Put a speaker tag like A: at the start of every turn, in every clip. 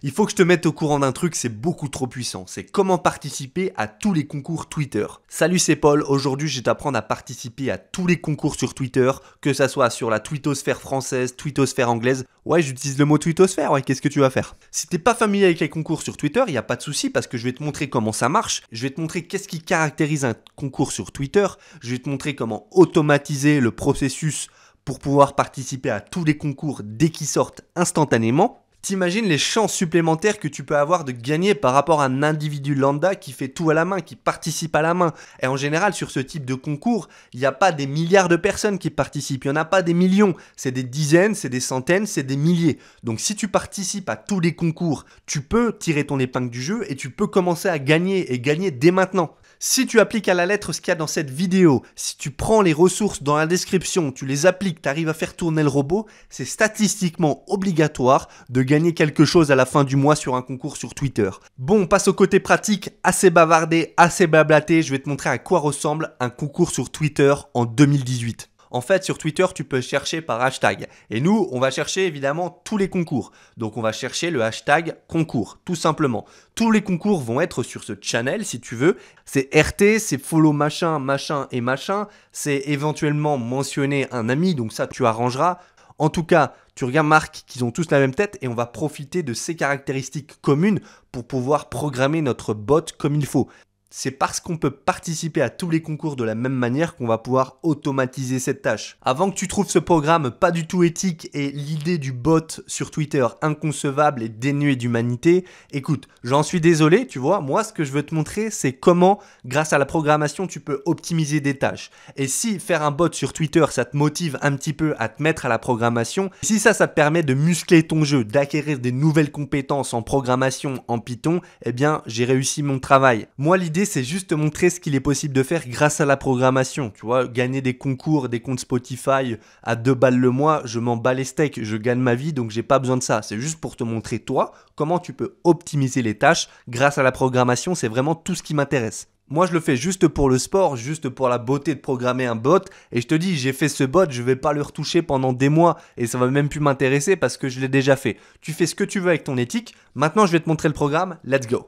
A: Il faut que je te mette au courant d'un truc, c'est beaucoup trop puissant. C'est comment participer à tous les concours Twitter. Salut, c'est Paul. Aujourd'hui, je vais t'apprendre à participer à tous les concours sur Twitter, que ça soit sur la twittosphère française, twittosphère anglaise. Ouais, j'utilise le mot twittosphère, ouais, qu'est-ce que tu vas faire? Si t'es pas familier avec les concours sur Twitter, il n'y a pas de souci parce que je vais te montrer comment ça marche. Je vais te montrer qu'est-ce qui caractérise un concours sur Twitter. Je vais te montrer comment automatiser le processus pour pouvoir participer à tous les concours dès qu'ils sortent instantanément. T'imagines les chances supplémentaires que tu peux avoir de gagner par rapport à un individu lambda qui fait tout à la main, qui participe à la main. Et en général, sur ce type de concours, il n'y a pas des milliards de personnes qui participent, il n'y en a pas des millions. C'est des dizaines, c'est des centaines, c'est des milliers. Donc si tu participes à tous les concours, tu peux tirer ton épingle du jeu et tu peux commencer à gagner et gagner dès maintenant. Si tu appliques à la lettre ce qu'il y a dans cette vidéo, si tu prends les ressources dans la description, tu les appliques, tu arrives à faire tourner le robot, c'est statistiquement obligatoire de gagner quelque chose à la fin du mois sur un concours sur Twitter. Bon, on passe au côté pratique, assez bavardé, assez blablaté, je vais te montrer à quoi ressemble un concours sur Twitter en 2018. En fait, sur Twitter, tu peux chercher par hashtag. Et nous, on va chercher évidemment tous les concours. Donc, on va chercher le hashtag concours, tout simplement. Tous les concours vont être sur ce channel, si tu veux. C'est RT, c'est follow machin, machin et machin. C'est éventuellement mentionner un ami, donc ça, tu arrangeras. En tout cas, tu remarques qu'ils ont tous la même tête et on va profiter de ces caractéristiques communes pour pouvoir programmer notre bot comme il faut. C'est parce qu'on peut participer à tous les concours de la même manière qu'on va pouvoir automatiser cette tâche. Avant que tu trouves ce programme pas du tout éthique et l'idée du bot sur Twitter inconcevable et dénuée d'humanité, écoute, j'en suis désolé, tu vois, moi ce que je veux te montrer c'est comment, grâce à la programmation, tu peux optimiser des tâches. Et si faire un bot sur Twitter, ça te motive un petit peu à te mettre à la programmation, si ça te permet de muscler ton jeu, d'acquérir des nouvelles compétences en programmation en Python, eh bien j'ai réussi mon travail. Moi l'idée c'est juste te montrer ce qu'il est possible de faire grâce à la programmation. Tu vois, gagner des concours, des comptes Spotify à 2 balles le mois, je m'en bats les steaks, je gagne ma vie, donc j'ai pas besoin de ça. C'est juste pour te montrer, toi, comment tu peux optimiser les tâches grâce à la programmation. C'est vraiment tout ce qui m'intéresse. Moi, je le fais juste pour le sport, juste pour la beauté de programmer un bot. Et je te dis, j'ai fait ce bot, je vais pas le retoucher pendant des mois et ça va même plus m'intéresser parce que je l'ai déjà fait. Tu fais ce que tu veux avec ton éthique. Maintenant, je vais te montrer le programme. Let's go!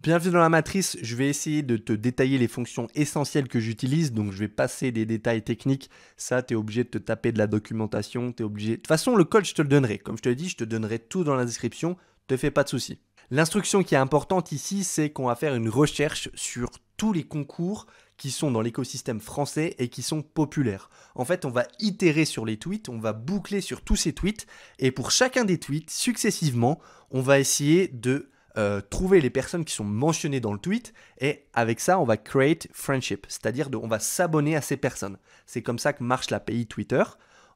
A: Bienvenue dans la matrice, je vais essayer de te détailler les fonctions essentielles que j'utilise, donc je vais passer des détails techniques, ça tu es obligé de te taper de la documentation, tu es obligé... De toute façon le code je te le donnerai, comme je te l'ai dit je te donnerai tout dans la description, te fais pas de soucis. L'instruction qui est importante ici c'est qu'on va faire une recherche sur tous les concours qui sont dans l'écosystème français et qui sont populaires. En fait on va itérer sur les tweets, on va boucler sur tous ces tweets et pour chacun des tweets successivement on va essayer de trouver les personnes qui sont mentionnées dans le tweet et avec ça on va create friendship, c'est-à-dire on va s'abonner à ces personnes. C'est comme ça que marche l'API Twitter.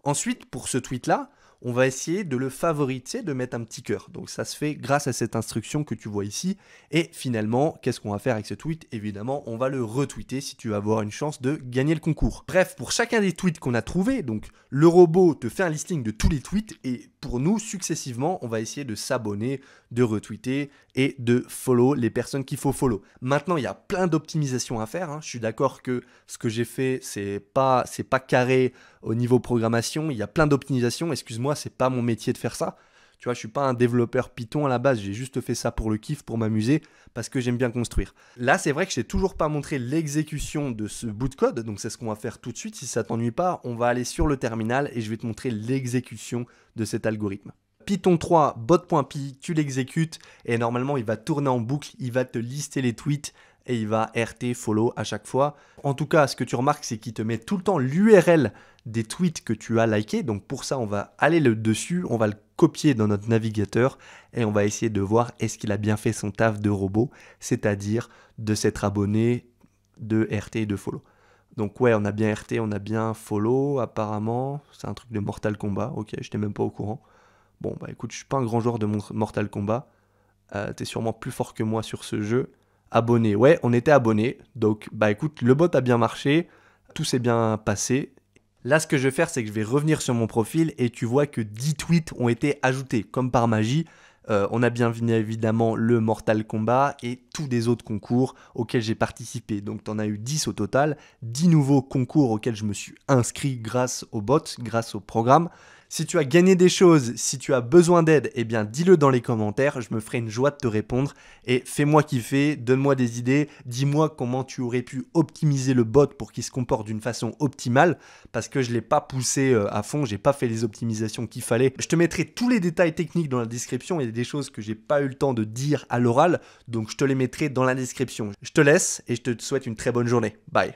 A: Ensuite pour ce tweet là on va essayer de le favoriser, de mettre un petit cœur. Donc ça se fait grâce à cette instruction que tu vois ici. Et finalement, qu'est-ce qu'on va faire avec ce tweet? Évidemment, on va le retweeter si tu veux avoir une chance de gagner le concours. Bref, pour chacun des tweets qu'on a trouvé, donc le robot te fait un listing de tous les tweets et pour nous, successivement, on va essayer de s'abonner, de retweeter et de follow les personnes qu'il faut follow. Maintenant, il y a plein d'optimisations à faire. Je suis d'accord que ce que j'ai fait, c'est pas carré au niveau programmation. Il y a plein d'optimisations. Excuse-moi, c'est pas mon métier de faire ça. Tu vois, je suis pas un développeur Python à la base. J'ai juste fait ça pour le kiff, pour m'amuser, parce que j'aime bien construire. Là, c'est vrai que je t'ai toujours pas montré l'exécution de ce bout de code. Donc, c'est ce qu'on va faire tout de suite. Si ça t'ennuie pas, on va aller sur le terminal et je vais te montrer l'exécution de cet algorithme. Python 3 bot.py, tu l'exécutes et normalement il va tourner en boucle, il va te lister les tweets et il va RT follow à chaque fois. En tout cas, ce que tu remarques, c'est qu'il te met tout le temps l'URL des tweets que tu as liké. Donc pour ça, on va aller dessus, on va le copier dans notre navigateur et on va essayer de voir est-ce qu'il a bien fait son taf de robot, c'est-à-dire de s'être abonné, de RT et de follow. Donc ouais, on a bien RT, on a bien follow apparemment. C'est un truc de Mortal Kombat, ok, je n'étais même pas au courant. Bon, bah écoute, je suis pas un grand joueur de Mortal Kombat. T'es sûrement plus fort que moi sur ce jeu. Abonné, ouais, on était abonné. Donc, bah écoute, le bot a bien marché. Tout s'est bien passé. Là, ce que je vais faire, c'est que je vais revenir sur mon profil et tu vois que 10 tweets ont été ajoutés, comme par magie. On a bien évidemment le Mortal Kombat et tous les autres concours auxquels j'ai participé. Donc, tu en as eu 10 au total. 10 nouveaux concours auxquels je me suis inscrit grâce au bot, grâce au programme. Si tu as gagné des choses, si tu as besoin d'aide, eh bien dis-le dans les commentaires, je me ferai une joie de te répondre et fais-moi kiffer, donne-moi des idées, dis-moi comment tu aurais pu optimiser le bot pour qu'il se comporte d'une façon optimale parce que je ne l'ai pas poussé à fond, j'ai pas fait les optimisations qu'il fallait. Je te mettrai tous les détails techniques dans la description, il y a des choses que j'ai pas eu le temps de dire à l'oral, donc je te les mettrai dans la description. Je te laisse et je te souhaite une très bonne journée. Bye.